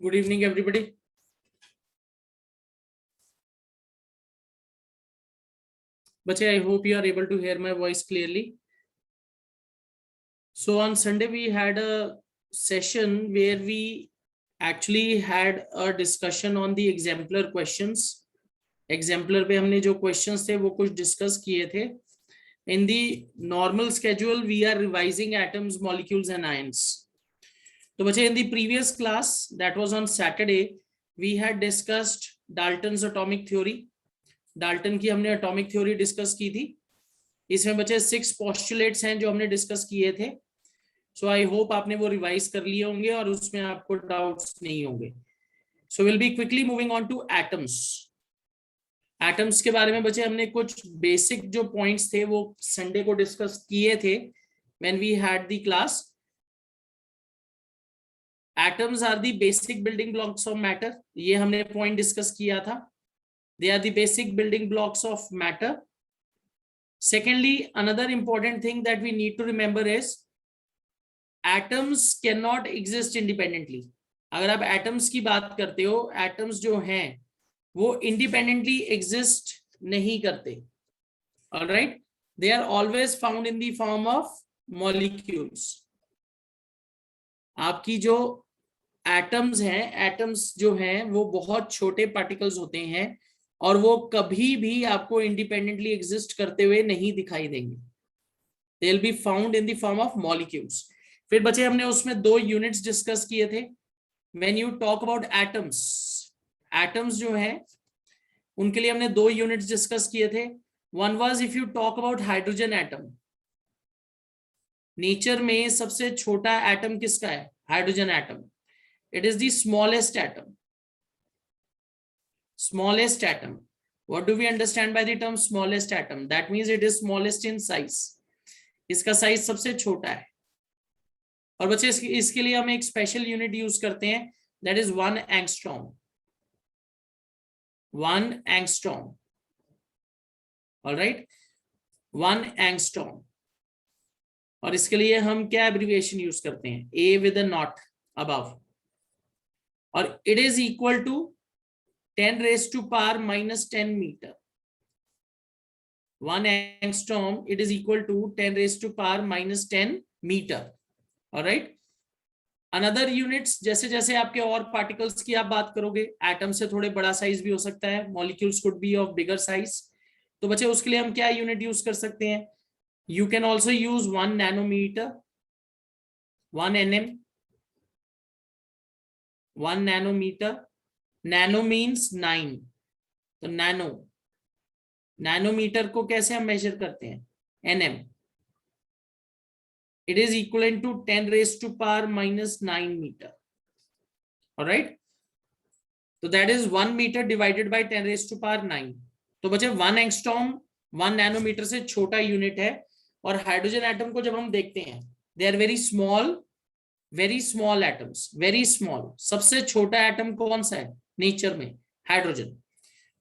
Good evening, everybody. Bache, I hope you are able to hear my voice clearly. So on Sunday, we had a session where we actually had a discussion on the exemplar questions. Exemplar पे हमने जो questions थे वो कुछ discuss किए थे. In the normal schedule, we are revising atoms, molecules, and ions. So bache, in the previous class, that was on Saturday, we had discussed Dalton's atomic theory. Dalton की हमने एटॉमिक थ्योरी डिस्कस की थी. इसमें बचे 6 postulates हैं जो हमने discuss किए थे. सो आई होप आपने वो रिवाइज कर लिए होंगे और उसमें आपको डाउट्स नहीं होंगे. So will be quickly moving on two atoms. Atoms के बारे में बचे हमने कुछ बेसिक जो पॉइंट्स थे वो संडे को डिस्कस किए थे when we had the class. Atoms are the basic building blocks of matter. ये हमने पॉइंट डिस्कस किया था. They are the basic building blocks of matter. Secondly, another important thing that we need to remember is atoms cannot exist independently. अगर आप atoms की बात करते हो, atoms जो हैं वो independently exist नहीं करते. All right? They are always found in the form of molecules. आपकी जो atoms हैं, atoms जो हैं वो बहुत छोटे particles होते हैं और वो कभी भी आपको इंडिपेंडेंटली एग्जिस्ट करते हुए नहीं दिखाई देंगे. They will be found in the form of molecules. फिर बचे हमने उसमें 2 यूनिट्स डिस्कस किए थे. When you talk about atoms, atoms जो हैं उनके लिए हमने 2 यूनिट्स डिस्कस किए थे. One was if you talk about hydrogen atom. Nature में सबसे छोटा एटम किसका है? Hydrogen atom. It is the smallest atom. Smallest atom. What do we understand by the term smallest atom? That means it is smallest in size. इसका size सबसे छोटा है. और बच्चे इसके लिए हम एक स्पेशल यूनिट यूज करते हैं, that is 1 angstrom. 1 angstrom. All right? 1 angstrom. और इसके लिए हम क्या एब्रिविएशन यूज करते हैं? A with a naught above. और it is equal to 10 raised to power minus 10 meter. 1 angstrom, it is equal to 10 raised to power minus 10 meter. All right. Another units, जैसे जैसे आपके और particles की आप बात करोगे, atom से थोड़े बड़ा साइज भी हो सकता है. Molecules could be of bigger size. तो बच्चे उसके लिए हम क्या यूनिट यूज कर सकते हैं? You can also use 1 nanometer, 1 nm, 1 nanometer. Nano means 9. तो नैनोमीटर को कैसे हम मेजर करते हैं? nm. It is equal to 10 raised to power minus 9 meter. Alright. तो that is 1 meter divided by 10 raised to power 9. तो बच्चे 1 एंगस्ट्रॉम 1 नैनोमीटर से छोटा यूनिट है. और हाइड्रोजन एटम को जब हम देखते हैं, they are very small atoms. Very small. सबसे छोटा एटम कौन सा है नेचर में? हाइड्रोजन.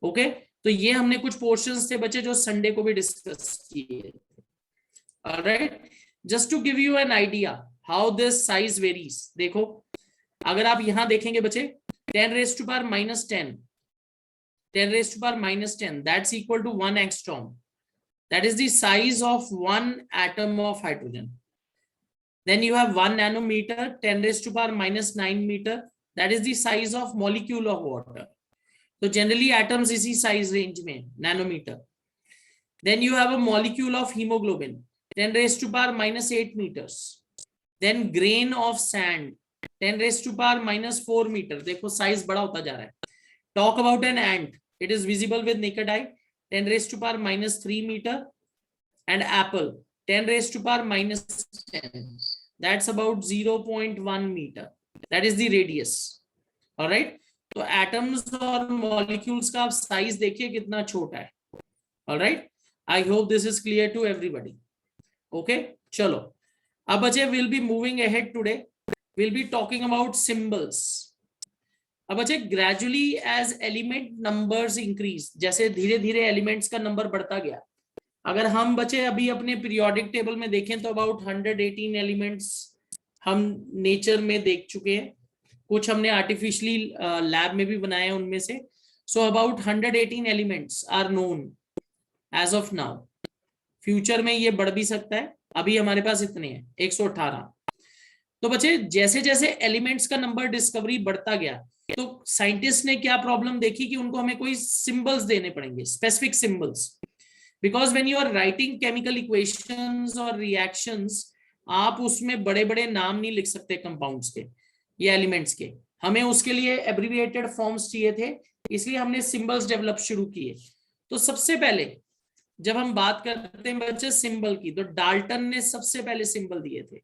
ओके. तो ये हमने कुछ पोर्शंस थे बच्चे जो संडे को भी डिस्कस किए. Alright. Just to give you an idea how this size varies. देखो अगर आप यहां देखेंगे बच्चे, 10 raised to power minus 10, 10 raised to power minus 10, that's equal to 1 angstrom. That is the size of 1 atom of hydrogen. Then you have 1 nanometer, 10 raised to power minus 9 meter. That is the size of molecule of water. So generally atoms इसी size range में, nanometer. Then you have a molecule of hemoglobin, 10 raised to power minus 8 meters. Then grain of sand, 10 raised to power minus 4 meter. देखो size बड़ा होता जा रहा है. Talk about an ant. It is visible with naked eye, 10 raised to power minus 3 meter. And apple, 10 raised to power minus 10. That's about 0.1 meter. That is the radius. All right. तो atoms और molecules का आप size देखिए कितना छोटा है. All right. I hope this is clear to everybody. Okay. चलो. अब बच्चे we'll be moving ahead today. We'll be talking about symbols. अब बच्चे gradually as element numbers increase, जैसे धीरे धीरे elements का number बढ़ता गया. अगर हम बच्चे अभी अपने पीरियोडिक टेबल में देखें तो अबाउट 118 एलिमेंट्स हम नेचर में देख चुके हैं. कुछ हमने आर्टिफिशियली लैब में भी बनाए हैं उनमें से. So about 118 elements are known as of now. Future में ये बढ़ भी सकता है, अभी हमारे पास इतने हैं 118. तो बच्चे जैसे जैसे एलिमेंट्स का नंबर डिस्कवरी बढ़ता गया, तो साइंटिस्ट ने क्या प्रॉब्लम देखी कि उनको हमें कोई सिंबल्स देने पड़ेंगे, specific symbols. Because when you are writing chemical equations और रिएक्शंस, आप उसमें बड़े बड़े नाम नहीं लिख सकते कंपाउंड्स के या एलिमेंट्स के. हमें उसके लिए एब्रिविएटेड फॉर्म्स चाहिए थे, इसलिए हमने सिंबल्स डेवलप शुरू किए. तो सबसे पहले जब हम बात करते हैं बच्चे सिंबल की, तो डाल्टन ने सबसे पहले सिंबल दिए थे.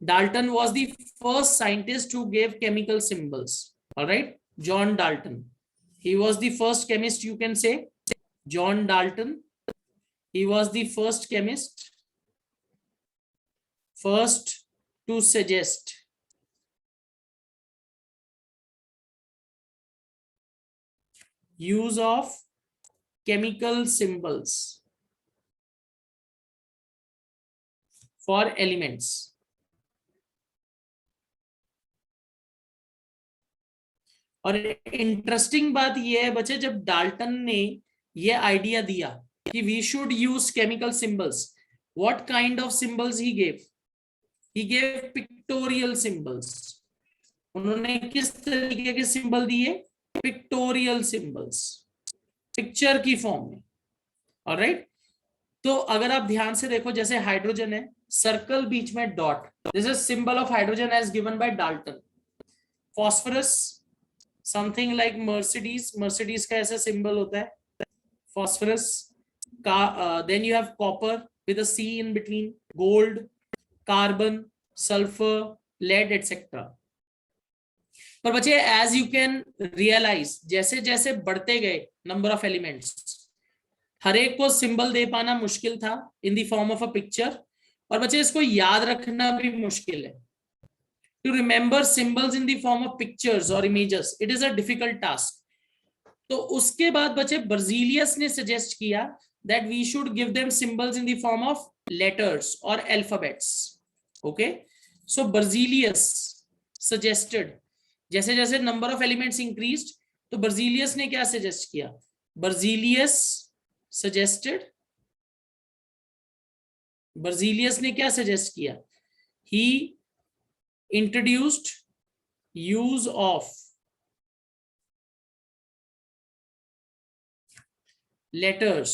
Dalton was the first scientist who gave chemical symbols. All right, John Dalton. He was the first chemist, you can say. John Dalton. He was the first chemist, first to suggest use of chemical symbols for elements. और interesting बात यह है बच्चे, जब Dalton ने ये idea दिया कि we should use chemical symbols, what kind of symbols he gave? He gave pictorial symbols. उन्होंने किस तरीके के सिंबल दिए? पिक्टोरियल सिंबल्स, पिक्चर की फॉर्म में. ऑलराइट, तो अगर आप ध्यान से देखो, जैसे हाइड्रोजन है, सर्कल बीच में dot, this is symbol of hydrogen as given by Dalton. Phosphorus, something like Mercedes, Mercedes का ऐसा सिंबल होता है फॉस्फोरस का. Then you have copper with a C in between, gold, carbon, sulphur, lead etcetera. पर बच्चे as you can realise, जैसे जैसे बढ़ते गए नंबर ऑफ एलिमेंट्स, हर एक को सिंबल दे पाना मुश्किल था in the form of a picture. और बच्चे इसको याद रखना भी मुश्किल है. To remember symbols in the form of pictures or images, it is a difficult task. तो उसके बाद बच्चे बर्जीलियस ने सजेस्ट किया that we should give them symbols in the form of letters or alphabets. Okay, so Berzelius suggested, जैसे जैसे number of elements increased, तो Berzelius ने क्या सजेस्ट किया? Berzelius ने क्या सजेस्ट किया? He introduced use of letters,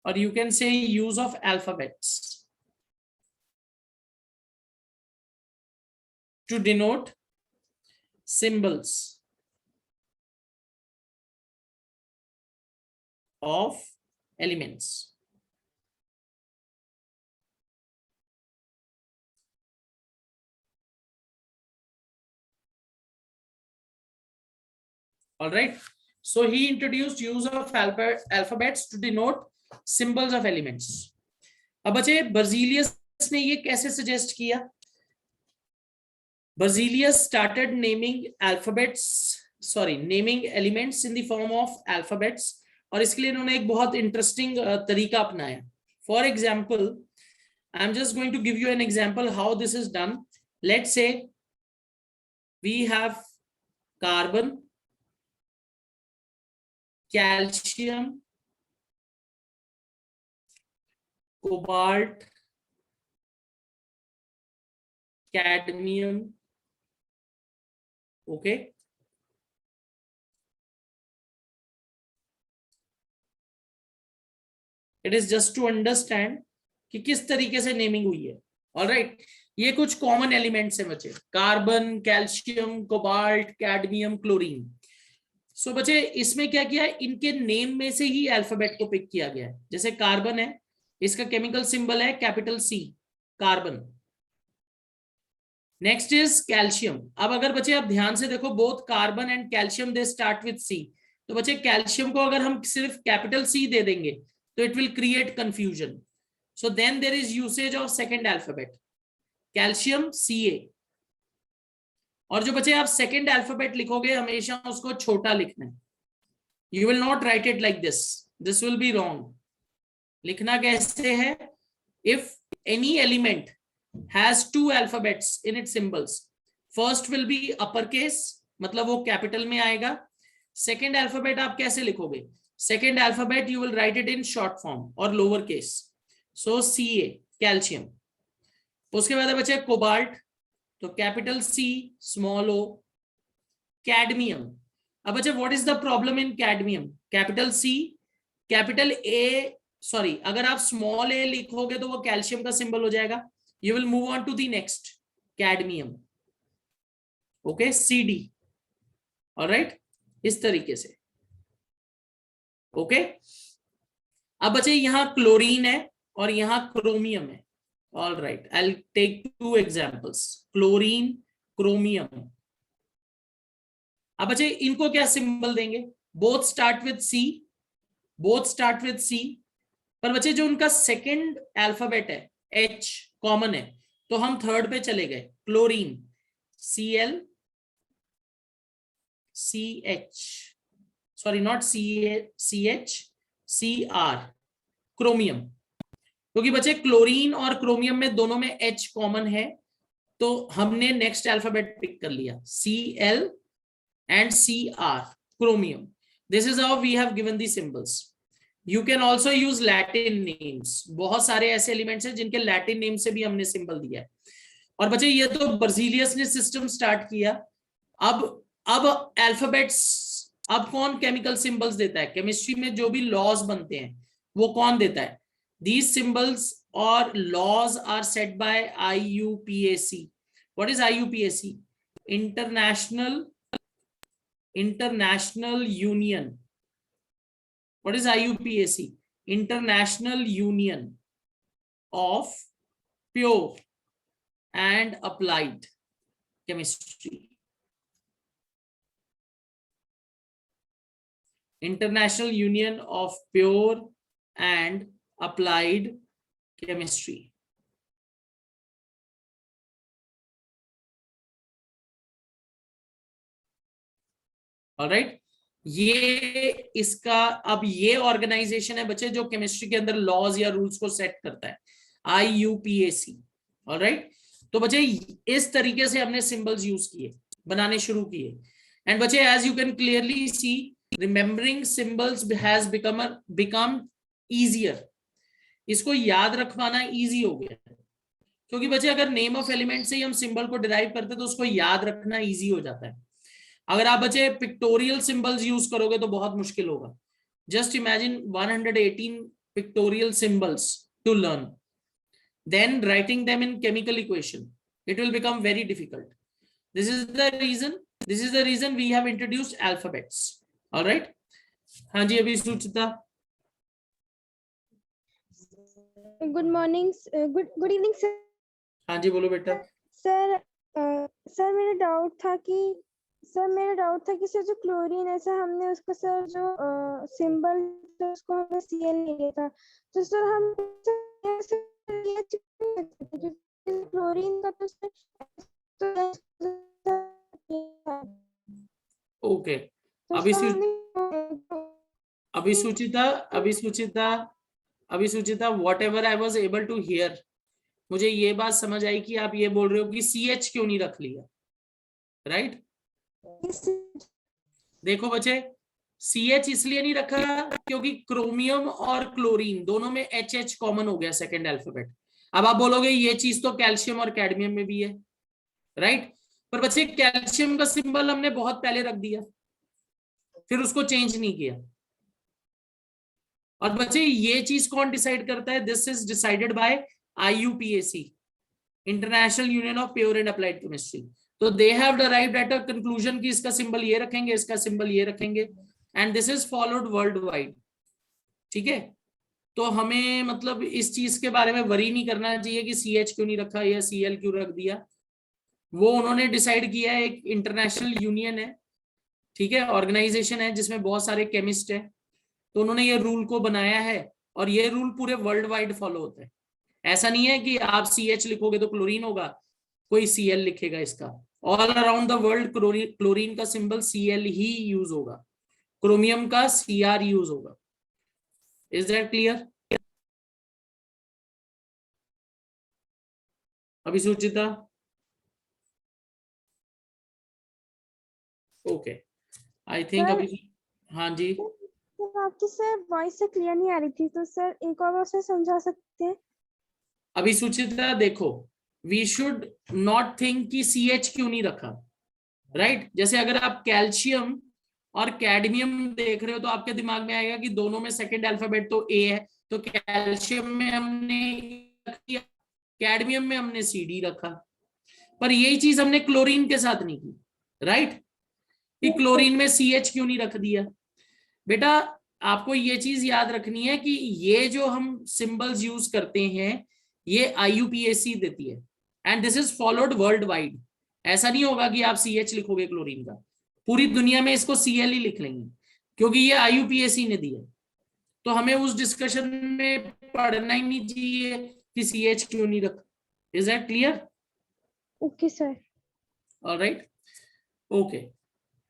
or you can say use of alphabets, to denote symbols of elements. All right, so he introduced use of alphabets to denote symbols of elements. अब बच्चे Berzelius ने ये कैसे suggest किया? Berzelius started naming naming elements in the form of alphabets, और इसके लिए इन्होंने एक बहुत इंटरेस्टिंग तरीका अपनाया. For example, I am just going to give you an example how this is done. Let's say we have carbon, calcium, cobalt, cadmium. Okay, it is just to understand कि किस तरीके से नेमिंग हुई है. Alright, ये कुछ common elements हैं बच्चे, carbon, calcium, cobalt, cadmium, chlorine. So बच्चे इसमें क्या किया, इनके नेम में से ही अल्फाबेट को पिक किया गया है. जैसे कार्बन है, इसका केमिकल सिंबल है capital C, carbon. Next is calcium. अब अगर बच्चे आप ध्यान से देखो, both carbon and calcium they start with C. तो बच्चे कैल्शियम को अगर हम सिर्फ कैपिटल C दे देंगे तो it will create confusion. So then there is usage of second alphabet, calcium Ca. और जो बच्चे आप सेकंड अल्फाबेट लिखोगे, हमेशा उसको छोटा लिखना है. You will not right it like this, this will be wrong. लिखना कैसे है? If any element has two alphabets in its symbols. First will be uppercase, मतलब वो कैपिटल में आएगा. सेकेंड अल्फाबेट आप कैसे लिखोगे? Second alphabet you will write it in short form और लोअर केस. सो Ca कैल्शियम. उसके बाद बचे कोबाल्ट, तो capital C small o. Cadmium. अब बचे what is the problem in cadmium? Capital C capital A, sorry अगर आप स्मॉल a लिखोगे तो वो कैल्शियम का सिंबल हो जाएगा. You will move on to the next cadmium. Okay Cd. Alright, इस तरीके से. ओके अब बचे यहां क्लोरीन है और यहां क्रोमियम है. All right, I will take two examples, chlorine, chromium. अब बचे इनको क्या सिंबल देंगे? Both start with C, both start with C. पर बचे जो उनका सेकंड अल्फाबेट है H कॉमन है, तो हम थर्ड पे चले गए. Chlorine Cl CH, sorry not CH Cr. Chromium, क्योंकि बचे क्लोरीन और क्रोमियम में दोनों में H कॉमन है, तो हमने नेक्स्ट अल्फाबेट पिक कर लिया Cl and Cr, chromium. This is how we have given the symbols. You can also use Latin names. बहुत सारे ऐसे एलिमेंट्स हैं जिनके लैटिन नेम से भी हमने सिंबल दिया है. और बच्चे ये तो बर्जीलियस ने सिस्टम स्टार्ट किया. अब अल्फाबेट्स, अब कौन केमिकल सिंबल्स देता है? केमिस्ट्री में जो भी लॉज बनते हैं वो कौन देता है? These symbols or laws are set by IUPAC. What is IUPAC? International Union. What is IUPAC? International Union of Pure and Applied Chemistry. International Union of Pure and Applied Chemistry. Alright, ये इसका अब ये organisation है बच्चे जो chemistry के अंदर laws या रूल्स को सेट करता है, IUPAC. ऑलराइट, तो बच्चे इस तरीके से हमने सिंबल्स यूज किए, बनाने शुरू किए. एंड बच्चे as you can clearly see, remembering symbols has become easier. इसको याद रखवाना इजी हो गया, क्योंकि बच्चे अगर नेम ऑफ एलिमेंट से ही हम सिंबल को डिराइव करते तो उसको याद रखना इजी हो जाता है. अगर आप बच्चे पिक्टोरियल सिंबल्स यूज करोगे तो बहुत मुश्किल होगा. Just imagine 118 pictorial symbols to learn, then writing them in chemical equation, it will become very difficult. This is the reason we have introduced alphabets. Alright, हाँ जी अभी Suchita. Good morning, good evening sir. हाँ जी बोलो बेटा. Sir sir मेरा doubt था कि सर जो क्लोरीन है सर, हमने उसका सर जो सिंबल उसको हमने Cl लिया था, तो सर हम क्लोरीन का तो ओके अभी Suchita whatever I was able to hear, मुझे ये बात समझ आई कि आप ये बोल रहे हो कि CH क्यों नहीं रख लिया. राइट, देखो बच्चे CH इसलिए नहीं रखा क्योंकि क्रोमियम और क्लोरीन दोनों में HH कॉमन हो गया सेकेंड अल्फाबेट. अब आप बोलोगे ये चीज तो कैल्शियम और कैडमियम में भी है. राइट, पर बच्चे कैल्शियम का सिंबल हमने बहुत पहले रख दिया, फिर उसको चेंज नहीं किया. और बच्चे ये चीज कौन डिसाइड करता है? This is decided by IUPAC, international union of pure and applied chemistry. तो they have arrived at a conclusion कि इसका सिंबल ये रखेंगे, इसका सिंबल ये रखेंगे, and this is followed world wide. ठीक है, तो हमें मतलब इस चीज के बारे में वरी नहीं करना चाहिए कि CH क्यों नहीं रखा या Cl क्यों रख दिया. वो उन्होंने डिसाइड किया है, एक इंटरनेशनल यूनियन है, ठीक है, ऑर्गेनाइजेशन है जिसमें बहुत सारे केमिस्ट है, तो उन्होंने ये रूल को बनाया है और ये रूल पूरे वर्ल्ड वाइड फॉलो होता है. ऐसा नहीं है कि आप CH लिखोगे तो क्लोरीन होगा, कोई Cl लिखेगा इसका. All around the world chlorine का सिंबल Cl ही यूज होगा, क्रोमियम का Cr यूज होगा. Is that clear? अभी सुचिता, ओके, आई थिंक सर, अभी, हाँ जी, सर आपकी सर वॉइस से क्लियर नहीं आ रही थी, तो सर एक और बार से समझा सकते हैं? अभी सुचिता देखो, वी शुड नॉट थिंक कि CH क्यों नहीं रखा, राइट? जैसे अगर आप कैल्शियम और कैडमियम देख रहे हो तो आपके दिमाग में आएगा कि दोनों में सेकंड अल्फाबेट तो ए है, तो कैल्शियम में हमने रख दिया, कैडमियम में हमने CD रखा। पर यही चीज हमने क्लोरीन के साथ नहीं की, राइट? कि यस सर। क्लोरीन में CH क्यों नहीं रख दिया? बेटा आपको ये चीज याद रखनी है कि ये जो हम सिंबल्स यूज करते हैं ये IUPAC देती है, and this is followed world wide. ऐसा नहीं होगा कि आप CH लिखोगे क्लोरीन का, पूरी दुनिया में इसको Cl ही लिख लेंगे, क्योंकि ये IUPAC ने दी है। तो हमें उस डिस्कशन में पढ़ना ही नहीं चाहिए कि CH क्यों नहीं रखा। Is that clear? Okay sir. Alright, okay.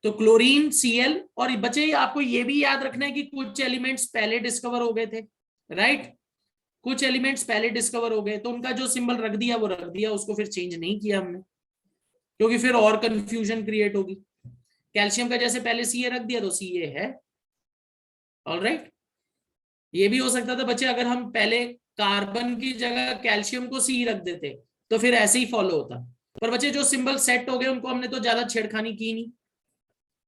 तो क्लोरीन Cl, और बच्चे आपको ये भी याद रखना है कि कुछ एलिमेंट्स पहले डिस्कवर हो गए थे, राइट? कुछ एलिमेंट्स पहले डिस्कवर हो गए तो उनका जो सिंबल रख दिया वो रख दिया, उसको फिर चेंज नहीं किया हमने, क्योंकि फिर और कंफ्यूजन क्रिएट होगी। कैल्शियम का जैसे पहले Ca रख दिया तो Ca है, ऑलराइट। ये भी हो सकता था बच्चे अगर हम पहले कार्बन की जगह कैल्शियम को C रख देते तो फिर ऐसे ही फॉलो होता। पर बच्चे जो सिंबल सेट हो गए उनको हमने तो ज्यादा छेड़खानी की नहीं,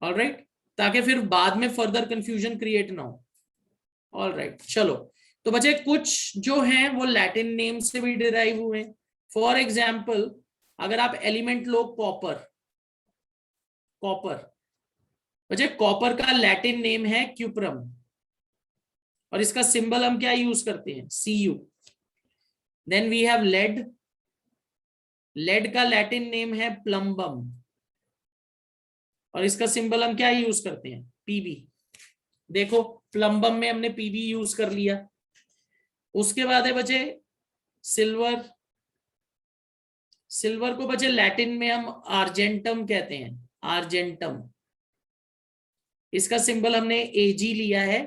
ऑलराइट, ताकि फिर बाद में फर्दर कंफ्यूजन क्रिएट ना हो। ऑलराइट, चलो। तो बच्चे कुछ जो हैं वो लैटिन नेम से भी डिराइव हुए हैं। फॉर एग्जाम्पल अगर आप एलिमेंट लो कॉपर, कॉपर, बच्चे कॉपर का लैटिन नेम है क्यूप्रम, और इसका सिंबल हम क्या यूज करते हैं? Cu। Then we have lead, lead का लैटिन नेम है प्लम्बम, और इसका सिंबल हम क्या यूज करते हैं? Pb। देखो प्लम्बम में हमने Pb यूज कर लिया। उसके बाद है बचे सिल्वर, सिल्वर को बचे लैटिन में हम आर्जेंटम कहते हैं, आर्जेंटम। इसका सिंबल हमने Ag लिया है,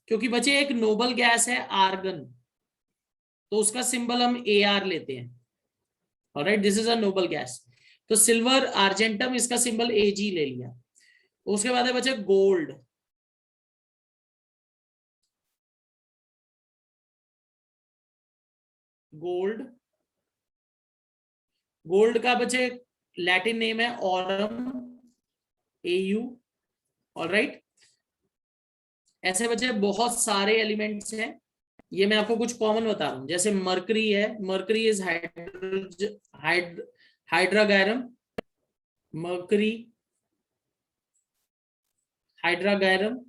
क्योंकि बचे एक नोबल गैस है आर्गन, तो उसका सिंबल हम Ar लेते हैं, alright, this is a noble gas. तो सिल्वर आर्जेंटम, इसका सिंबल Ag ले लिया। उसके बाद है बचे गोल्ड, गोल्ड, गोल्ड का बचे लैटिन नेम है ऑरम, Au, ऑलराइट। ऐसे बचे बहुत सारे एलिमेंट्स हैं, ये मैं आपको कुछ कॉमन बता रहा हूं। जैसे मरकरी है, mercury is hydrargyrum, mercury hydrargyrum.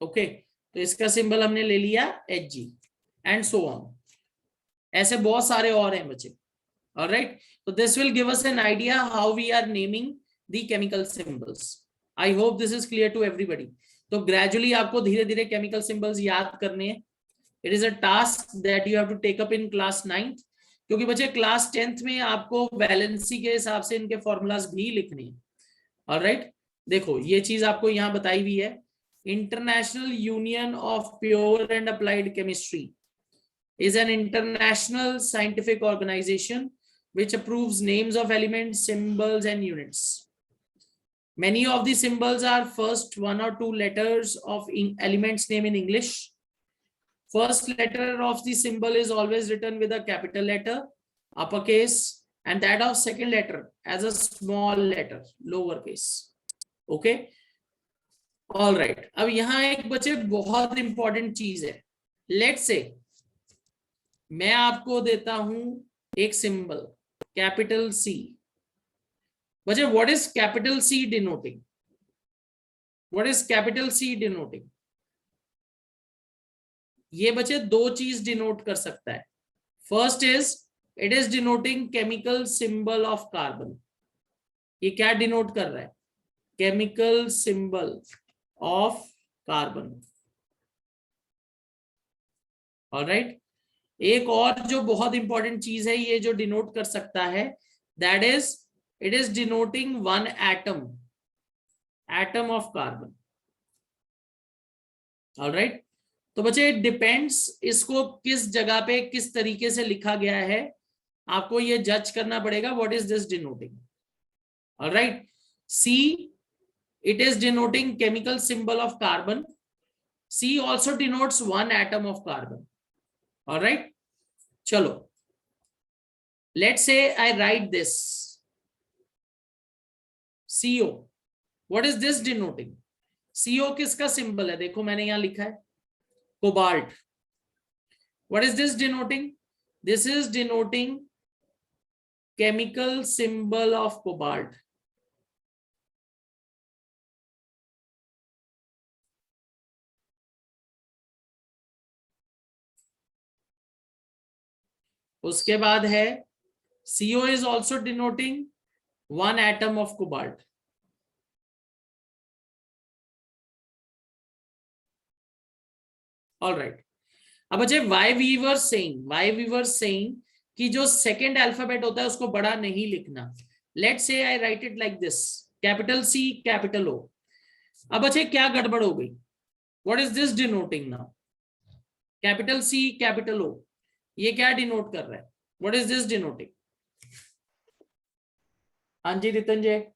Okay, तो इसका सिंबल हमने ले लिया Hg, एंड सो ऑन। ऐसे बहुत सारे और हैं बच्चे, ऑलराइट। तो this will give us an idea how we are naming the chemical symbols. I hope this is clear to everybody. तो ग्रेजुअली आपको धीरे धीरे केमिकल सिंबल्स याद करने हैं। It is a task that you have to take up in class 9th, क्योंकि बच्चे class 10th में आपको वैलेंसी के हिसाब से इनके फॉर्मूलाज भी लिखने हैं, ऑलराइट। देखो ये चीज आपको यहाँ बताई हुई है, international union of pure and applied chemistry is an international scientific organization which approves names of elements, symbols, and units. Many of the symbols are first one or two letters of elements name in English. First letter of the symbol is always written with a capital letter, uppercase, and that of second letter as a small letter, lowercase. Okay. All right. अब यहाँ एक बच्चे बहुत important चीज है। Let's say मैं आपको देता हूं एक सिंबल कैपिटल C। बच्चे what is capital C denoting? What is capital C denoting? ये बच्चे दो चीज डिनोट कर सकता है। First is it is denoting chemical symbol of carbon. ये क्या डिनोट कर रहा है? Chemical symbol of carbon, alright. एक और जो बहुत इंपॉर्टेंट चीज है ये जो डिनोट कर सकता है, that is it is denoting one atom. Atom of carbon. Alright, तो बच्चे इट डिपेंड्स इसको किस जगह पे किस तरीके से लिखा गया है, आपको ये जज करना पड़ेगा what is this denoting. Alright, see it is denoting chemical symbol of carbon. C also denotes one atom of carbon. All right, chalo, let's say I write this CO. What is this denoting? CO किसका symbol है? देखो मैंने यहां लिखा है cobalt. What is this denoting? This is denoting chemical symbol of cobalt. उसके बाद है CO is also denoting one atom of cobalt. All right, अब बच्चे why we were saying कि जो सेकेंड अल्फाबेट होता है उसको बड़ा नहीं लिखना। Let's say I write it like this, capital C capital O। अब बच्चे क्या गड़बड़ हो गई? What is this denoting now? Capital C capital O, ये क्या डिनोट कर रहा है? What is this denoting? हाँ जी Ritanjay.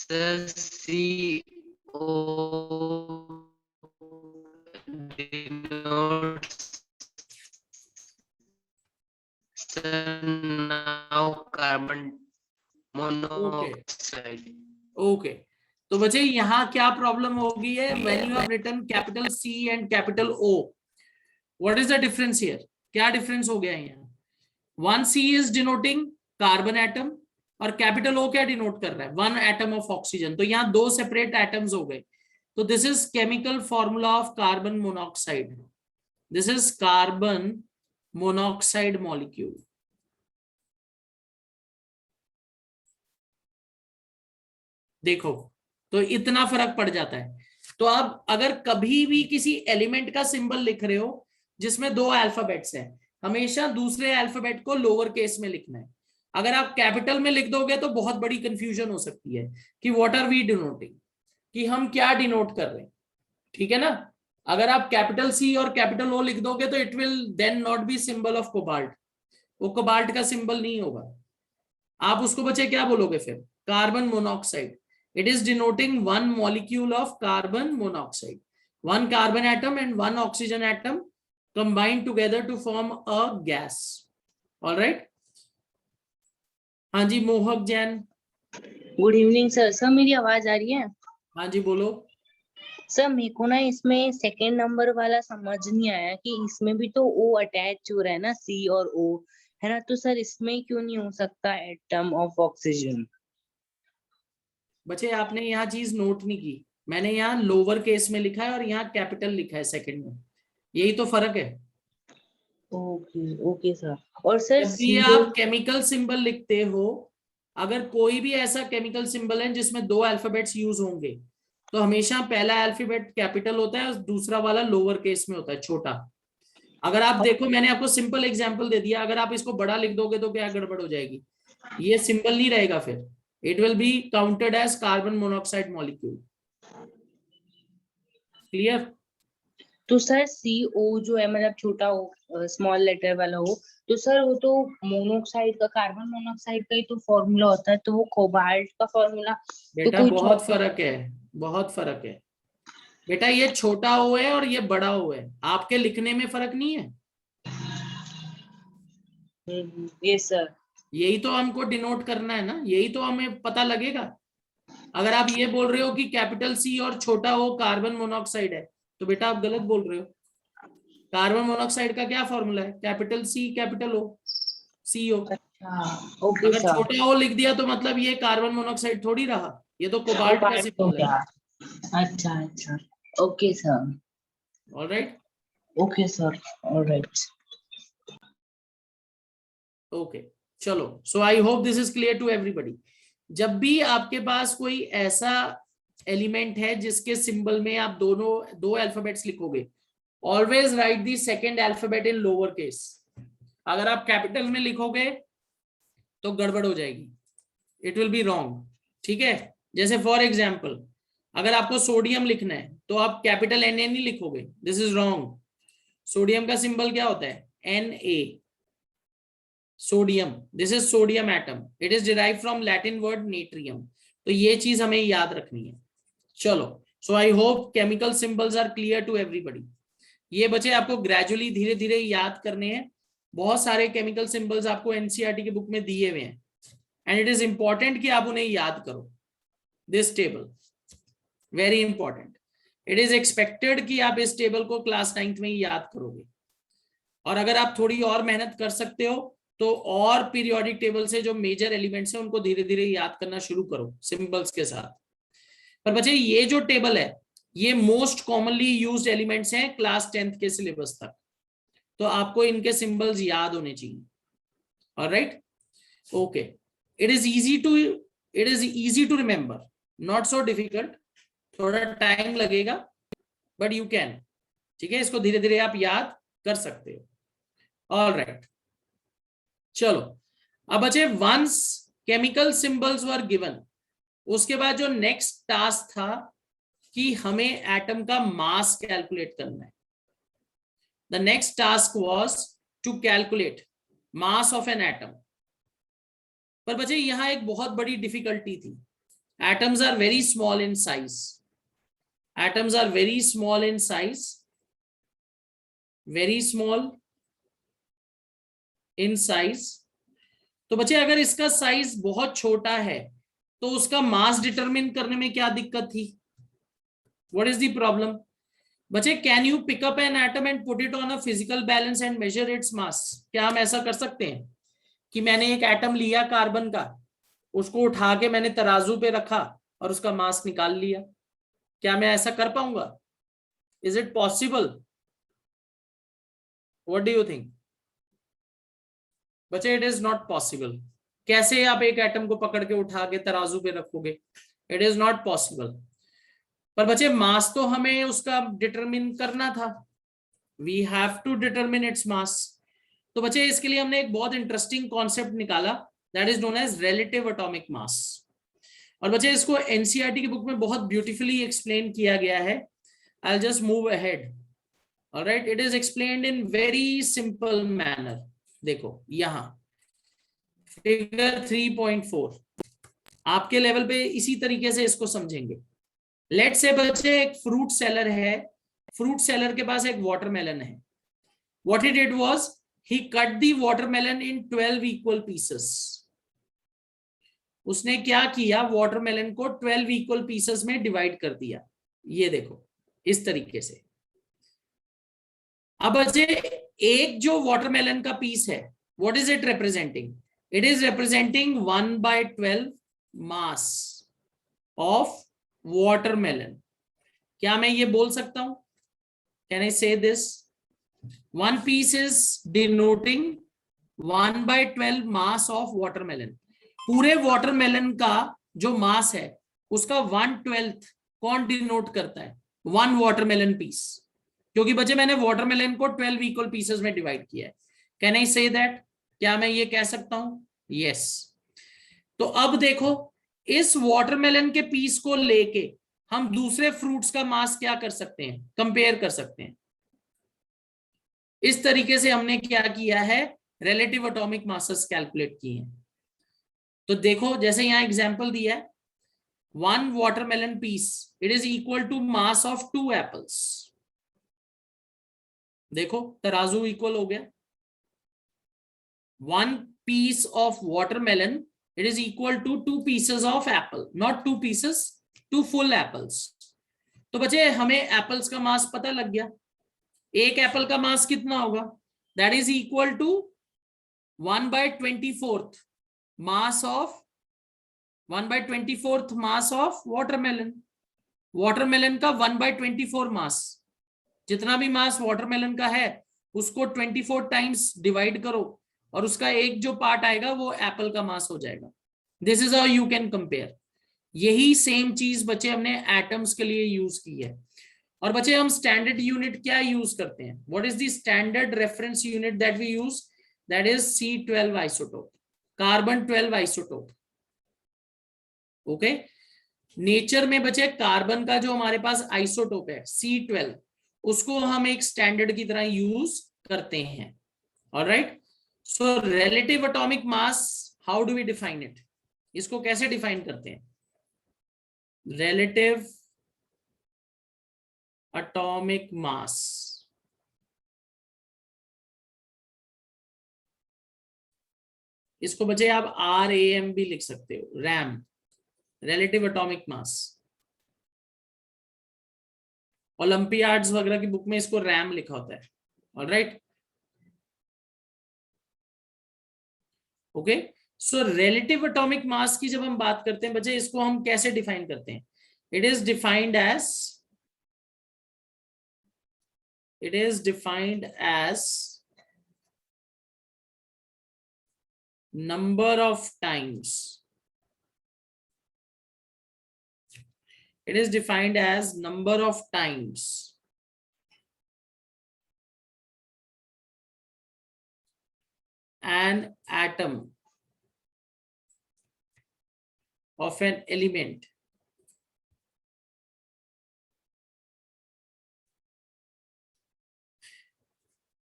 CO denotes now carbon monoxide. ओके, तो बच्चे यहाँ क्या प्रॉब्लम हो गई है? When you have written capital C and capital O, what is the difference here? क्या डिफरेंस हो गया यहाँ? One C is denoting carbon atom और कैपिटल O क्या डिनोट कर रहा है? One atom of oxygen. तो यहाँ दो सेपरेट एटम्स हो गए। तो this is chemical formula of carbon monoxide. This is carbon monoxide molecule. देखो, तो इतना फर्क पड़ जाता है। तो अब अगर कभी भी किसी एलिमेंट का सिंबल लिख रहे हो जिसमें दो अल्फाबेट्स हैं, हमेशा दूसरे अल्फाबेट को लोअर केस में लिखना है। अगर आप कैपिटल में लिख दोगे तो बहुत बड़ी कंफ्यूजन हो सकती है कि व्हाट आर वी डिनोटिंग, कि हम क्या डिनोट कर रहे हैं। ठीक है ना? अगर आप कैपिटल C और कैपिटल O लिख दोगे तो it will then not be symbol of cobalt, वो कोबाल्ट का सिंबल नहीं होगा। आप उसको बच्चे क्या बोलोगे फिर? Carbon monoxide. It is denoting one molecule of carbon monoxide, one carbon atom and one oxygen atom combined together to form a gas. All right? हाँ जी मोहक Jain. Good evening sir. Sir मेरी आवाज आ रही है? हाँ जी बोलो। सर मेरे को ना इसमें सेकंड नंबर वाला समझ नहीं आया कि इसमें भी तो O अटैच हो रहा है ना, C और O है ना, तो सर इसमें क्यों नहीं हो सकता एटम ऑफ ऑक्सीजन? बच्चे आपने यहाँ चीज नोट नहीं की, मैंने यहाँ लोअर केस में लिखा है और यहाँ कैपिटल लिखा है सेकंड में, यही तो फर्क है। Okay okay sir. और सर जब भी आप केमिकल सिंबल लिखते हो, अगर कोई भी ऐसा केमिकल सिंबल है जिसमें दो अल्फाबेट्स यूज होंगे, तो हमेशा पहला अल्फाबेट कैपिटल होता है और दूसरा वाला लोअर केस में होता है, छोटा। अगर आप देखो, मैंने आपको सिंपल एग्जांपल दे दिया, अगर आप इसको बड़ा लिख दोगे तो क्या गड़बड़ हो जाएगी? ये सिंबल नहीं रहेगा, फिर it will be counted as carbon monoxide molecule. Clear? तो सर CO जो है मतलब छोटा हो, स्मॉल लेटर वाला हो, तो सर वो तो मोनोऑक्साइड का, कार्बन मोनोऑक्साइड का ही तो फॉर्मूला होता है, तो वो कोबाल्ट का फॉर्मूला बेटा तो बहुत फर्क है, बहुत फर्क है बेटा। ये छोटा O है और ये बड़ा O है, आपके लिखने में फर्क नहीं है। Yes sir. यही तो हमको डिनोट करना है ना, यही तो हमें पता लगेगा। अगर आप ये बोल रहे हो कि कैपिटल C और छोटा O कार्बन मोनोऑक्साइड है, तो बेटा आप गलत बोल रहे हो। कार्बन मोनोऑक्साइड का क्या फॉर्मूला है? Capital C capital O, CO। Okay अगर सर। छोटा O लिख दिया तो मतलब ये कार्बन मोनोऑक्साइड थोड़ी रहा, ये तो कोबाल्ट का सिंबल है। अच्छा अच्छा, okay sir. Alright, okay sir, alright. Okay चलो, so I hope this is clear to everybody. जब भी आपके पास कोई ऐसा एलिमेंट है जिसके सिंबल में आप दो अल्फाबेट्स लिखोगे, always right the second alphabet in lower case. अगर आप कैपिटल में लिखोगे तो गड़बड़ हो जाएगी, इट विल बी रॉन्ग, ठीक है। जैसे फॉर एग्जाम्पल अगर आपको सोडियम लिखना है तो आप कैपिटल एन नहीं लिखोगे, दिस इज रॉन्ग। सोडियम का सिंबल क्या होता है? Na, sodium, this is sodium atom, it is derive from Latin word natrium. तो ये चीज हमें याद रखनी है। चलो, so I hope chemical symbols are clear to everybody. ये बच्चे आपको ग्रेजुअली धीरे धीरे याद करने हैं। बहुत सारे केमिकल सिंबल्स आपको एनसीईआरटी की बुक में दिए हुए हैं एंड इट इज इंपॉर्टेंट कि आप उन्हें याद करो। This table very important, it is expected कि आप इस टेबल को क्लास 9th में ही याद करोगे। और अगर आप थोड़ी और मेहनत कर सकते हो तो और पीरियोडिक टेबल से जो मेजर एलिमेंट्स हैं उनको धीरे धीरे याद करना शुरू करो सिंबल्स के साथ। पर बच्चे ये जो टेबल है ये मोस्ट कॉमनली यूज्ड एलिमेंट्स हैं क्लास 10th के सिलेबस तक, तो आपको इनके सिंबल्स याद होने चाहिए। Alright, okay, it is easy to remember, not so difficult, थोड़ा टाइम लगेगा बट यू कैन, ठीक है। इसको धीरे धीरे आप याद कर सकते हो। ऑलराइट, चलो अब बच्चे once chemical symbols were given, उसके बाद जो नेक्स्ट टास्क था कि हमें एटम का मास कैलकुलेट करना है। The next task was to calculate mass of an atom. पर बच्चे यहां एक बहुत बड़ी डिफिकल्टी थी, atoms are very small in size, atoms are very small in size, very small in size. तो बच्चे अगर इसका साइज बहुत छोटा है तो उसका मास डिटरमिन करने में क्या दिक्कत थी? What is the problem? बच्चे can you pick up an atom and put it on a physical balance and measure its mass? क्या हम ऐसा कर सकते हैं कि मैंने एक एटम लिया कार्बन का, उसको उठा के मैंने तराजू पे रखा और उसका मास निकाल लिया? क्या मैं ऐसा कर पाऊंगा? Is it possible? What do you think? बच्चे इट इज नॉट पॉसिबल। कैसे आप एक एटम को पकड़ के उठा के तराजू पे रखोगे? It is not possible. पर बच्चे मास तो हमें उसका डिटरमिन करना था, we have to determine its mass. तो बच्चे इसके लिए हमने एक बहुत इंटरेस्टिंग कॉन्सेप्ट निकाला, that is known as relative atomic mass. और बच्चे इसको एनसीईआरटी की बुक में बहुत ब्यूटीफुली एक्सप्लेन किया गया है। I will just move ahead. Alright, it is explained in very simple manner. देखो यहां फिगर 3.4 आपके लेवल पे इसी तरीके से इसको समझेंगे। लेट से बच्चे एक फ्रूट सेलर है, फ्रूट सेलर के पास एक वाटरमेलन है। What he did was he cut the watermelon in 12 equal pieces. उसने क्या किया, वाटरमेलन को 12 इक्वल पीसेस में डिवाइड कर दिया। ये देखो इस तरीके से। अब बच्चे एक जो वाटरमेलन का पीस है, what is it representing? It is representing 1/12 mass of watermelon. क्या मैं ये बोल सकता हूं? Can I say this? One piece is denoting 1/12 mass of watermelon. पूरे वाटरमेलन का जो मास है उसका 1/12 कौन डिनोट करता है? वन वाटरमेलन पीस, क्योंकि बच्चे मैंने वाटरमेलन को 12 इक्वल पीसेस में डिवाइड किया है। Can I say that? क्या मैं ये कह सकता हूं? यस। तो अब देखो इस वाटरमेलन के पीस को लेके हम दूसरे फ्रूट्स का मास क्या कर सकते हैं? कंपेयर कर सकते हैं। इस तरीके से हमने क्या किया है, रिलेटिव एटॉमिक मासेस कैलकुलेट किए हैं। तो देखो जैसे यहां एग्जांपल दिया है, 1 watermelon piece it is equal to mass of 2 apples. देखो तराजू इक्वल हो गया। 1 piece of watermelon it is equal to 2 pieces of apple, not 2 pieces, 2 full apples। तो बच्चे हमें एप्पल्स का मास पता लग गया। एक एप्पल का मास कितना होगा? That is equal to 1/24 mass of 1/24 mass of watermelon. Watermelon का 1/24 मास, जितना भी मास वाटरमेलन का है उसको 24 टाइम्स डिवाइड करो और उसका एक जो पार्ट आएगा वो एप्पल का मास हो जाएगा। This is how you can compare. यही सेम चीज बच्चे हमने एटम्स के लिए यूज की है। और बच्चे हम स्टैंडर्ड यूनिट क्या यूज करते हैं? What is the standard reference unit that we use? that is C12 isotope, carbon 12 isotope. Okay, nature में बचे कार्बन का जो हमारे पास आइसोटोप है C12, उसको हम एक स्टैंडर्ड की तरह यूज करते हैं. Alright, so relative atomic mass, how do we define it? इसको कैसे डिफाइन करते हैं? रिलेटिव एटॉमिक मास, इसको बचे आप RAM भी लिख सकते हो, रैम, रिलेटिव एटॉमिक मास. ओलंपियाड्स वगैरह की बुक में इसको रैम लिखा होता है. Alright, okay. सो रिलेटिव एटॉमिक मास की जब हम बात करते हैं बच्चे, इसको हम कैसे डिफाइन करते हैं? It is defined as number of times. It is defined as number of times an atom of an element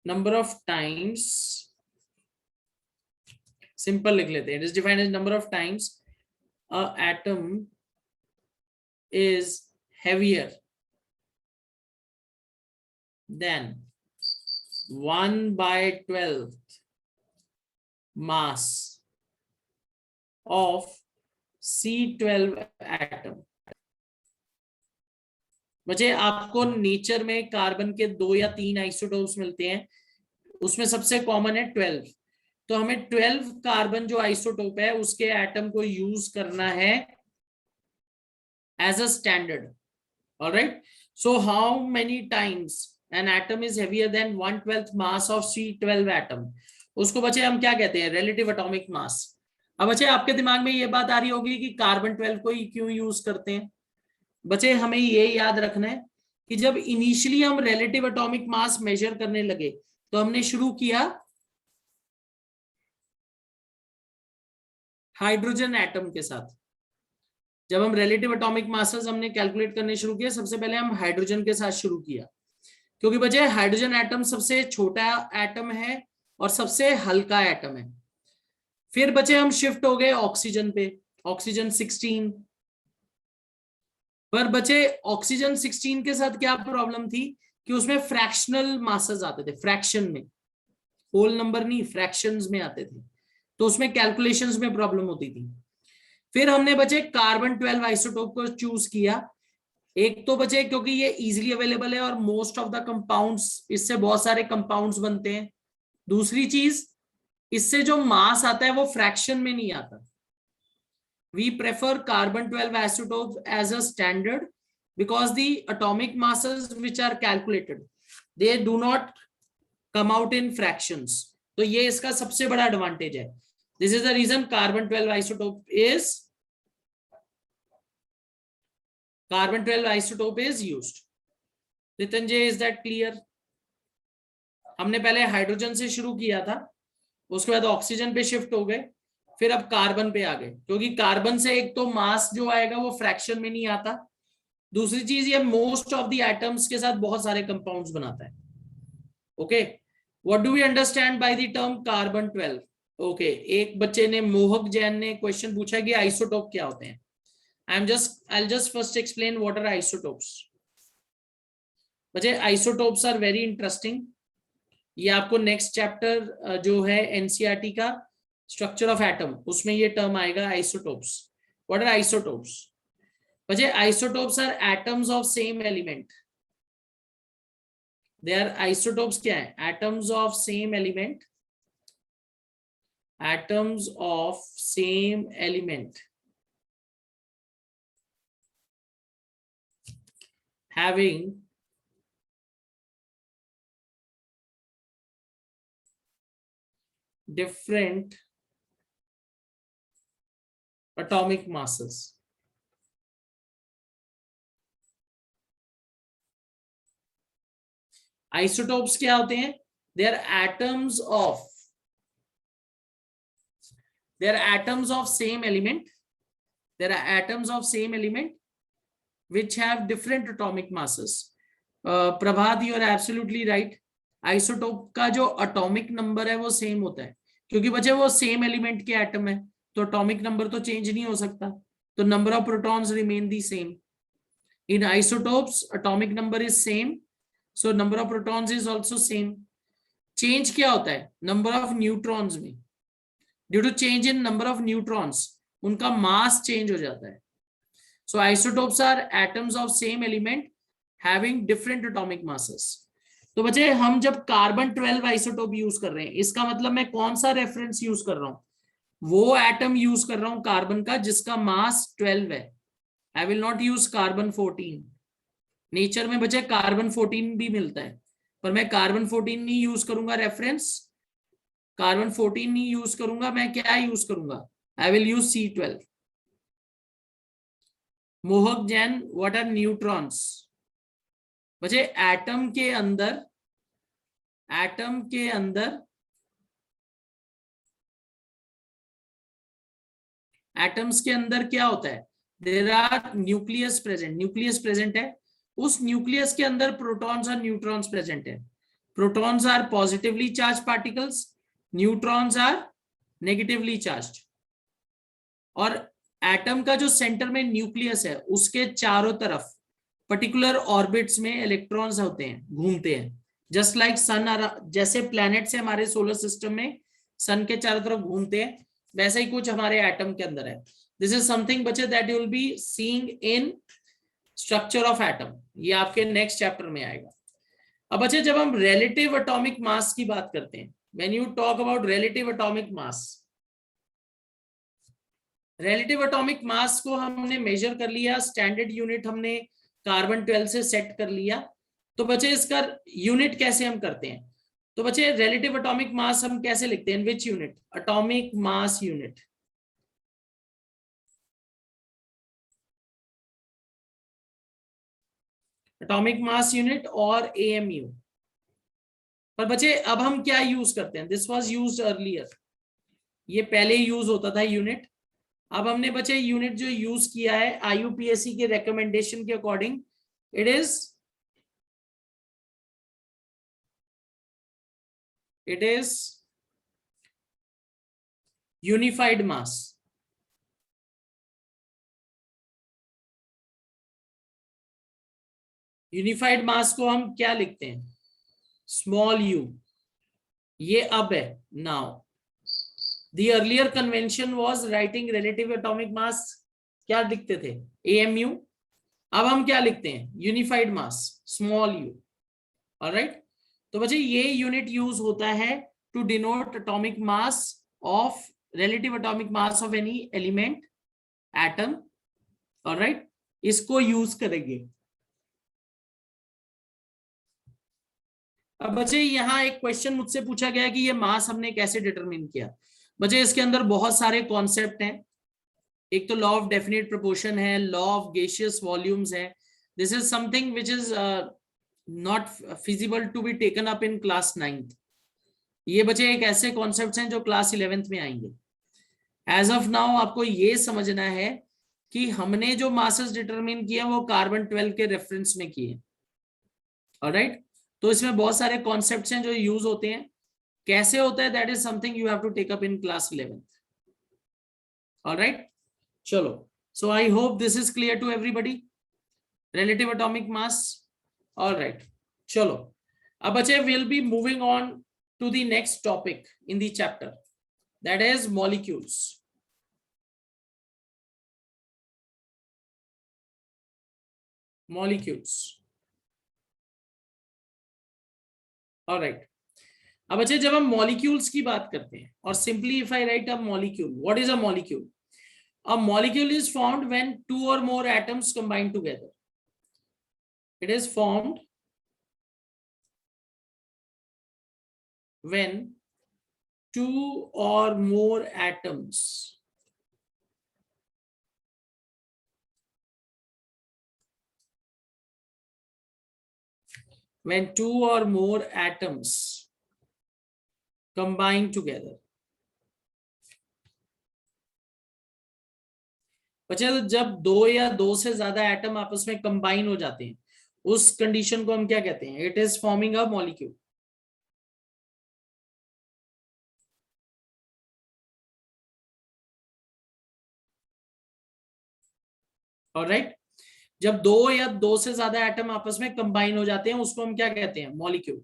number of times, simple लिख लेते हैं. It is defined as number of times a atom is heavier than 1/12 mass of C12 atom. बच्चे आपको nature में carbon के 2 या 3 isotopes मिलते हैं, उसमें सबसे कॉमन है 12. तो हमें 12 कार्बन जो आइसोटोप है उसके एटम को यूज करना है as a standard. Alright, so how many times an atom is heavier than 1/12 mass of C12 atom, उसको बच्चे हम क्या कहते हैं? Relative atomic mass. अब बच्चे आपके दिमाग में ये बात आ रही होगी कि कार्बन 12 को ही क्यों यूज करते हैं. बच्चे हमें ये याद रखना है कि जब इनिशियली हम रिलेटिव एटॉमिक मास मेजर करने लगे तो हमने शुरू किया हाइड्रोजन एटम के साथ. जब हम रिलेटिव एटॉमिक मासेस हमने कैलकुलेट करने शुरू किए, सबसे पहले हम हाइड्रोजन के साथ शुरू किया, क्योंकि बच्चे हाइड्रोजन एटम सबसे छोटा एटम है और सबसे हल्का एटम है. फिर बच्चे हम शिफ्ट हो गए ऑक्सीजन पे, ऑक्सीजन 16. पर बच्चे ऑक्सीजन 16 के साथ क्या प्रॉब्लम थी कि उसमें फ्रैक्शनल मासेस आते थे, फ्रैक्शन में, होल नंबर नहीं, फ्रैक्शंस में आते थे, तो उसमें कैलकुलेशंस में प्रॉब्लम होती थी. फिर हमने बच्चे कार्बन 12 आइसोटोप को चूज किया. एक तो बच्चे क्योंकि ये इजीली अवेलेबल है और मोस्ट ऑफ द कंपाउंड्स, इससे बहुत सारे कंपाउंड्स बनते हैं. दूसरी चीज, इससे जो मास आता है वो फ्रैक्शन में नहीं आता. We prefer carbon 12 isotopes as a standard because the atomic masses which are calculated, they do not come out in fractions. तो ये इसका सबसे बड़ा एडवांटेज है. This is the reason carbon 12 isotope is used. Ritanjay, is that clear? हमने पहले hydrogen से शुरू किया था, उसके बाद ऑक्सीजन पे शिफ्ट हो गए, फिर अब कार्बन पे आ गए, क्योंकि कार्बन से एक तो मास जो आएगा वो फ्रैक्शन में नहीं आता. दूसरी चीज, ये मोस्ट ऑफ द एटम्स के साथ बहुत सारे कंपाउंड्स बनाता है. Okay, what do we understand by the term carbon 12? Okay, एक बच्चे ने, मोहक जैन ने क्वेश्चन पूछा कि आइसोटोप क्या होते हैं. I'll just first explain what are isotopes. बच्चे आइसोटोप्स आर वेरी इंटरेस्टिंग. ये आपको नेक्स्ट चैप्टर जो है एनसीईआरटी का स्ट्रक्चर ऑफ एटम, उसमें ये टर्म आएगा आइसोटोप्स. What are isotopes? बच्चे isotopes are atoms of same element. They are isotopes क्या है? Atoms of same element, atoms of same element having different atomic masses. Isotopes क्या होते हैं? They are atoms of there are atoms of same element, there are atoms of same element which have different atomic masses. Prabhat, you are absolutely right. Isotope का जो atomic number है वो same होता है, क्योंकि बच्चे वो सेम एलिमेंट के एटम है, तो अटोमिक नंबर तो चेंज नहीं हो सकता, तो number of protons remain the same. In isotopes atomic number is same, so number of protons is also same. Change क्या होता है नंबर ऑफ न्यूट्रॉन्स में? Due to change in number of neutrons उनका mass change हो जाता है. So isotopes are atoms of same element having different atomic masses. तो बच्चे हम जब कार्बन 12 आइसोटोप यूज कर रहे हैं, इसका मतलब मैं कौन सा रेफरेंस यूज कर रहा हूं? वो एटम यूज कर रहा हूं कार्बन का जिसका मास 12 है. I will not use carbon 14. Nature में बच्चे कार्बन 14 भी मिलता है, पर मैं कार्बन 14 नहीं यूज करूंगा रेफरेंस, कार्बन 14 नहीं यूज करूंगा, मैं क्या यूज करूंगा? I will use C12. Mohak Jain, what are neutrons? बच्चे एटम के अंदर एटम्स के अंदर क्या होता है? There are nucleus present. Nucleus present है, उस न्यूक्लियस के अंदर प्रोटॉन्स और न्यूट्रॉन्स प्रेजेंट है. Protons are positively charge particles, neutrons are negatively charged. और एटम का जो सेंटर में न्यूक्लियस है उसके चारों तरफ पर्टिकुलर ऑर्बिट्स में इलेक्ट्रॉन्स होते हैं, घूमते हैं. जस्ट लाइक सन, जैसे प्लैनेट्स है हमारे सोलर सिस्टम में सन के चारों तरफ घूमते हैं, वैसे ही कुछ हमारे एटम के अंदर है. दिस इज समथिंग बच्चे that you will be seeing in structure of atom. ये आपके नेक्स्ट चैप्टर में आएगा. अब बच्चे जब हम रिलेटिव एटॉमिक मास की बात करते हैं, when you talk about relative atomic mass, relative atomic मास को हमने मेजर कर लिया, स्टैंडर्ड यूनिट हमने कार्बन 12 से सेट कर लिया. तो बच्चे इसका यूनिट कैसे हम करते हैं? तो बच्चे रिलेटिव एटॉमिक मास हम कैसे लिखते हैं? Which unit? Atomic mass unit. Atomic mass unit और AMU. पर बच्चे अब हम क्या यूज करते हैं? दिस वाज यूज्ड अर्लियर, ये पहले यूज होता था यूनिट. अब हमने बच्चे यूनिट जो यूज किया है IUPAC के रिकमेंडेशन के according, it is unified mass. Unified mass को हम क्या लिखते हैं? Small u. ये अब है now. The earlier convention was writing relative atomic mass, क्या लिखते थे? AMU. अब हम क्या लिखते हैं? Unified mass, small u. Alright. तो बच्चे ये यूनिट यूज होता है to denote atomic mass of relative atomic mass of any element, atom. Alright, इसको यूज करेंगे. अब बच्चे यहाँ एक क्वेश्चन मुझसे पूछा गया कि ये मास हमने कैसे डिटरमिन किया. बच्चे इसके अंदर बहुत सारे कॉन्सेप्ट हैं. एक तो लॉ ऑफ डेफिनेट प्रोपोर्शन है, लॉ ऑफ गैसियस वॉल्यूम्स है. This is something which is not feasible to be taken up in class 9th. ये बच्चे एक ऐसे कॉन्सेप्ट्स हैं जो क्लास 11th में आएंगे. एज ऑफ नाउ आपको ये समझना है कि हमने जो मासेस डिटरमिन किए वो कार्बन 12 के रेफरेंस में किए. ऑलराइट. तो इसमें बहुत सारे कॉन्सेप्ट्स हैं जो यूज होते हैं. कैसे होता है that is something you have to take up in class 11th. Alright, चलो. So I hope this is clear to everybody. Relative atomic mass. Alright, चलो. अब बच्चे will be moving on to the next topic in the chapter, that is molecules. Molecules. Alright. अब अच्छा जब हम molecules की बात करते हैं, और simply if I right a molecule, what is a molecule? A molecule is formed when 2 or more atoms combine together. It is formed when 2 or more atoms combine together. बच्चे तो जब दो या दो से ज्यादा एटम आपस में कंबाइन हो जाते हैं उस कंडीशन को हम क्या कहते हैं? It is forming a molecule. Alright, जब दो या दो से ज्यादा एटम आपस में कंबाइन हो जाते हैं उसको हम क्या कहते हैं? मॉलिक्यूल।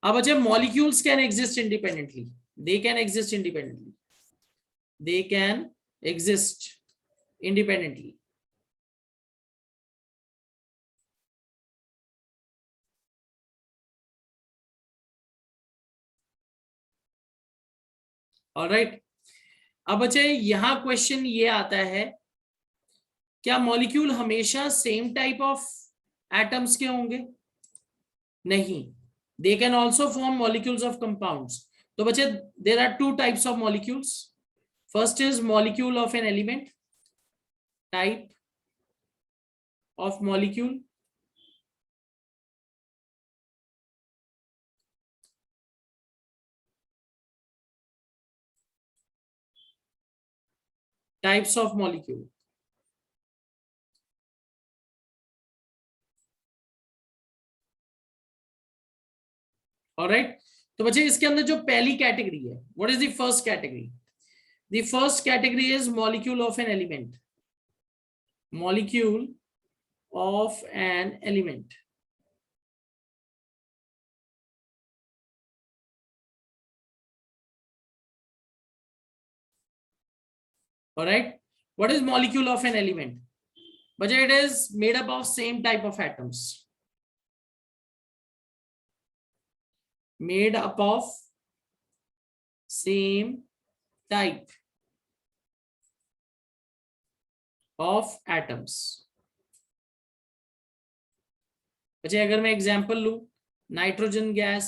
अब बच्चे molecules can exist independently, they can exist independently, they can exist independently. All right. अब बच्चे यहां क्वेश्चन ये आता है, क्या मॉलिक्यूल हमेशा सेम टाइप ऑफ एटम्स के होंगे? नहीं, they can also form molecules of compounds. तो बच्चे there are two types of molecules. First is molecule of an element, type of molecule, types of molecule। ऑलराइट, तो बच्चे इसके अंदर जो पहली कैटेगरी है, what is the first category? The first category is molecule of an element, molecule of an element। All right, what is molecule of an element? But it is made up of same type of atoms, made up of same type of atoms। अच्छा, अगर मैं example लूं, nitrogen gas,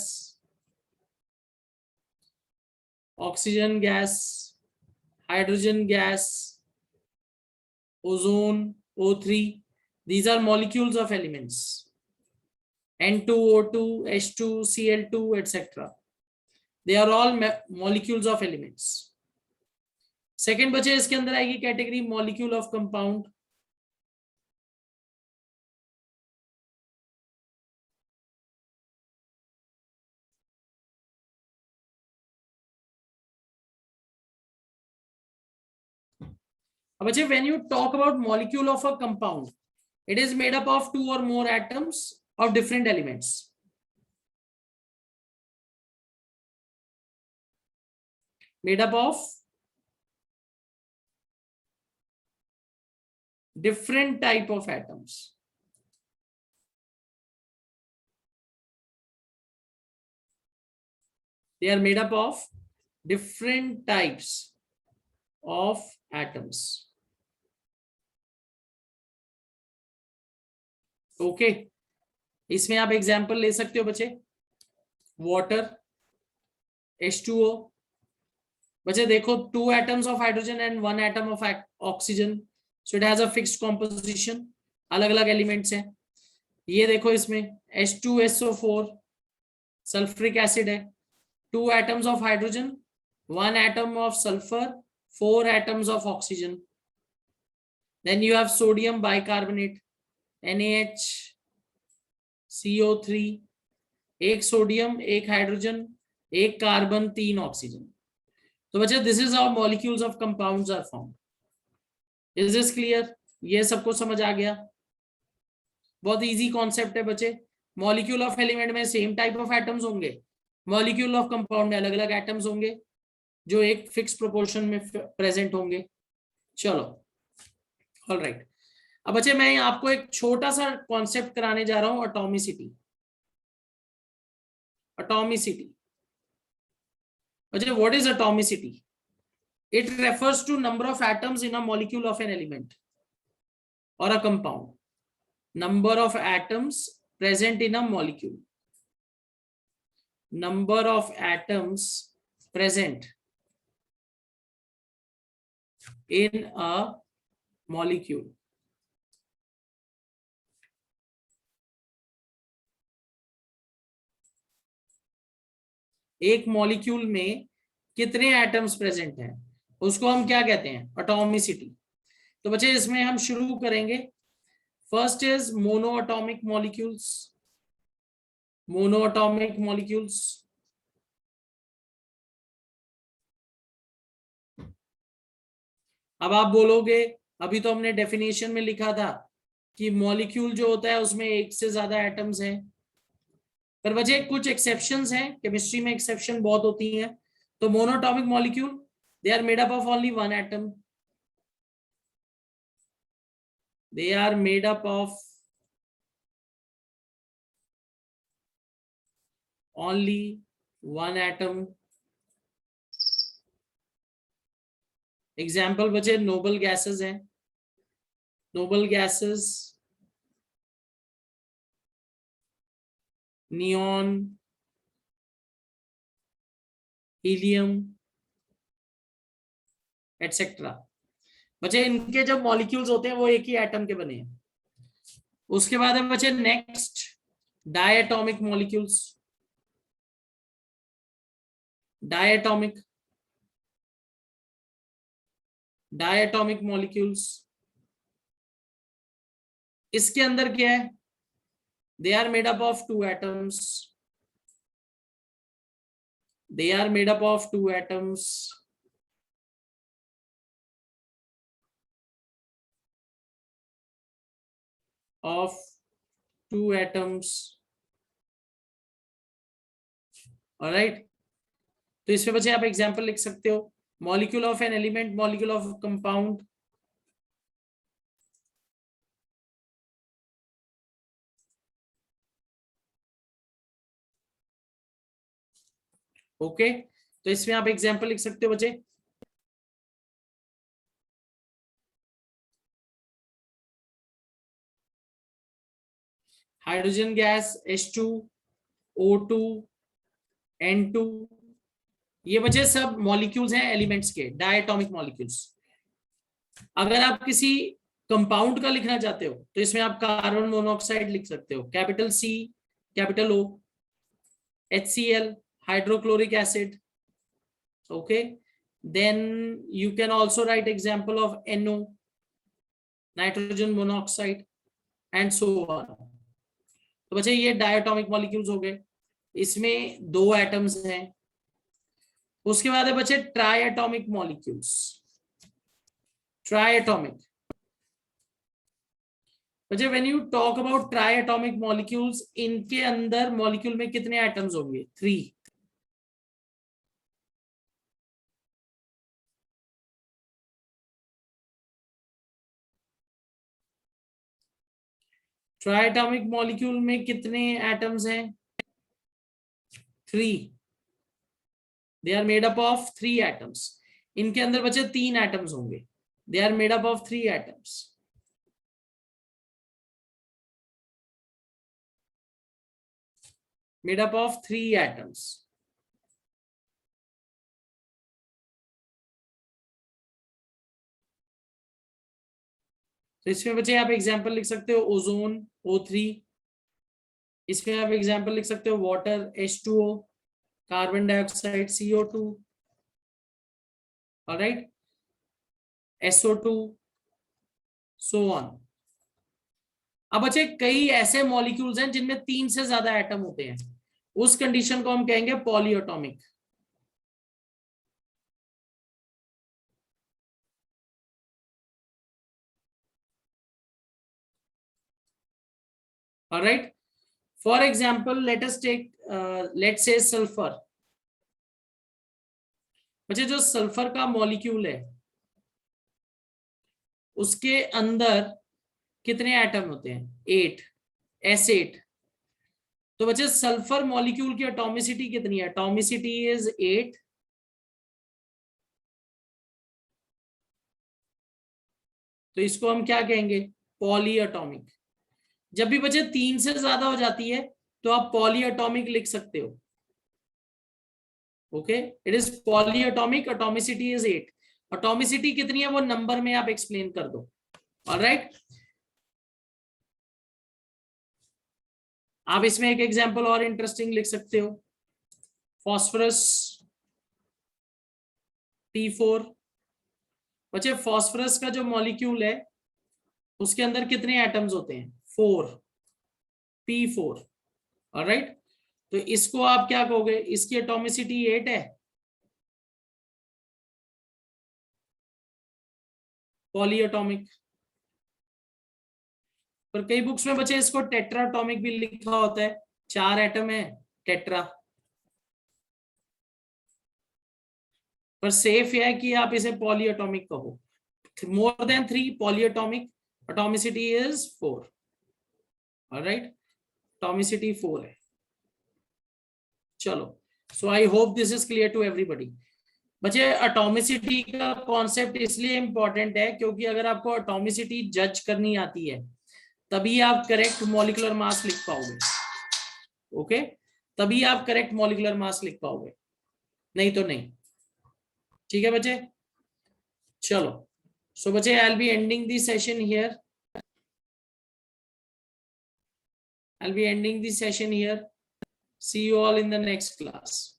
oxygen gas, hydrogen gas, ozone, O3, these are molecules of elements, N2O2, H2, Cl2, etc. they are all molecules of elements। Second बचे इसके अंदर आएगी category molecule of compound. अब बच्चे when you talk about molecule of a compound, it is made up of two or more atoms of different elements। made up of different type of atoms। they are made up of different types of atoms। Okay, इसमें आप example ले सकते हो बच्चे, water, H2O। बच्चे देखो, 2 atoms of hydrogen and 1 atom of oxygen, so it has a fixed composition। अलग अलग एलिमेंट्स हैं। ये देखो इसमें H2SO4 सल्फ्रिक एसिड है, 2 atoms of hydrogen, 1 atom of sulfur, 4 atoms of oxygen। then you have sodium bicarbonate, NaH, CO3, एक sodium, एक hydrogen, एक कार्बन, 3 ऑक्सीजन। तो बच्चे this is how molecules of compounds are formed. Is this clear? ये सबको समझ आ गया? बहुत इजी कॉन्सेप्ट है बच्चे। मॉलिक्यूल ऑफ एलिमेंट में सेम टाइप ऑफ एटम्स होंगे, मॉलिक्यूल ऑफ कंपाउंड में अलग अलग एटम्स होंगे जो एक फिक्स प्रोपोर्शन में प्रेजेंट होंगे। चलो, ऑलराइट। अब बच्चे मैं आपको एक छोटा सा कॉन्सेप्ट कराने जा रहा हूं, एटॉमिसिटी। एटॉमिसिटी बच्चे, what is atomicity? It refers to number of atoms in a molecule of an element और a compound. Number of atoms present in a molecule, number of atoms present in a molecule। एक molecule में कितने atoms present हैं उसको हम क्या कहते हैं? एटॉमिसिटी। तो बच्चे इसमें हम शुरू करेंगे। First is monoatomic molecules. Monoatomic molecules, अब आप बोलोगे अभी तो हमने डेफिनेशन में लिखा था कि मॉलिक्यूल जो होता है उसमें एक से ज्यादा एटम्स हैं, पर वजह कुछ एक्सेप्शंस हैं, केमिस्ट्री में एक्सेप्शन बहुत होती हैं। तो monoatomic molecule they are made up of only one atom, they are made up of only one atom. Example बचे नोबल गैसेस हैं। Noble gases neon, helium etcetera. बचे इनके जब मॉलिक्यूल्स होते हैं वो एक ही एटम के बने हैं। उसके बाद है बचे next diatomic molecules. Diatomic diatomic molecules, इसके अंदर क्या है? They are made up of two atoms. They are made up of two atoms of two atoms. Alright, तो इसमें बच्चे आप एग्जांपल लिख सकते हो। Molecule of an element, molecule of compound. Okay, तो इसमें आप एग्जांपल लिख सकते हो बच्चे। Hydrogen gas H2, O2, N2, ये बचे सब मॉलिक्यूल्स हैं एलिमेंट्स के, डायटॉमिक मॉलिक्यूल्स। अगर आप किसी कंपाउंड का लिखना चाहते हो तो इसमें आप कार्बन मोनोऑक्साइड लिख सकते हो, capital C, capital O, HCl, hydrochloric acid. Okay, then you can also write example of NO, nitrogen monoxide, and so on. तो बच्चे ये डायटॉमिक मॉलिक्यूल्स हो गए, इसमें दो एटम्स हैं। उसके बाद है बच्चे ट्राइएटॉमिक मॉलिक्यूल्स। ट्राइएटॉमिक बच्चे when you talk about triatomic molecules, इनके अंदर मॉलिक्यूल में कितने एटम्स होंगे? 3। ट्राइएटॉमिक मॉलिक्यूल में कितने एटम्स हैं? 3। They are made up of 3 atoms. इनके अंदर बचे 3 एटम्स होंगे। They are made up of 3 atoms. Made up of 3 atoms. तो इसमें बच्चे आप एग्जांपल लिख सकते हो ओजोन O3। इसमें आप एग्जांपल लिख सकते हो water H2O, carbon dioxide CO2, alright, SO2, so on. अब बच्चे कई ऐसे मॉलिक्यूल्स हैं जिनमें 3 से ज्यादा एटम होते हैं, उस कंडीशन को हम कहेंगे polyatomic. Alright, for example let us take let's say sulphur. बच्चे जो सल्फर का मॉलिक्यूल है उसके अंदर कितने एटम होते हैं? 8, S8। तो बच्चे सल्फर मॉलिक्यूल की एटॉमिसिटी कितनी है? Atomicity is 8। तो इसको हम क्या कहेंगे? पॉलीएटॉमिक। जब भी बच्चे 3 से ज्यादा हो जाती है तो आप पॉलीएटॉमिक लिख सकते हो। Okay, it is polyatomic, atomicity is 8। Atomicity कितनी है वो नंबर में आप एक्सप्लेन कर दो। ऑलराइट, आप इसमें एक एग्जांपल और इंटरेस्टिंग लिख सकते हो, फॉस्फोरस P4। बच्चे फास्फोरस का जो मॉलिक्यूल है उसके अंदर कितने एटम्स होते हैं? 4, P4। ऑलराइट, तो इसको आप क्या कहोगे? इसकी एटॉमिसिटी 8 है, पॉलीएटॉमिक। पर कई बुक्स में बच्चे इसको टेट्राटॉमिक भी लिखा होता है, 4 एटम है टेट्रा। पर सेफ है कि आप इसे पॉलीएटॉमिक कहो। More than 3 polyatomic, atomicity is 4। Alright, atomicity 4 है। चलो, so I hope this is clear to everybody. बच्चे एटॉमिसिटी का कॉन्सेप्ट इसलिए इंपॉर्टेंट है क्योंकि अगर आपको एटॉमिसिटी जज करनी आती है तभी आप करेक्ट मॉलिक्यूलर मास लिख पाओगे। ओके, तभी आप करेक्ट मॉलिक्यूलर मास लिख पाओगे, नहीं तो नहीं। ठीक है बच्चे, चलो। सो बच्चे, I will be ending the session here. I'll be ending the session here. See you all in the next class.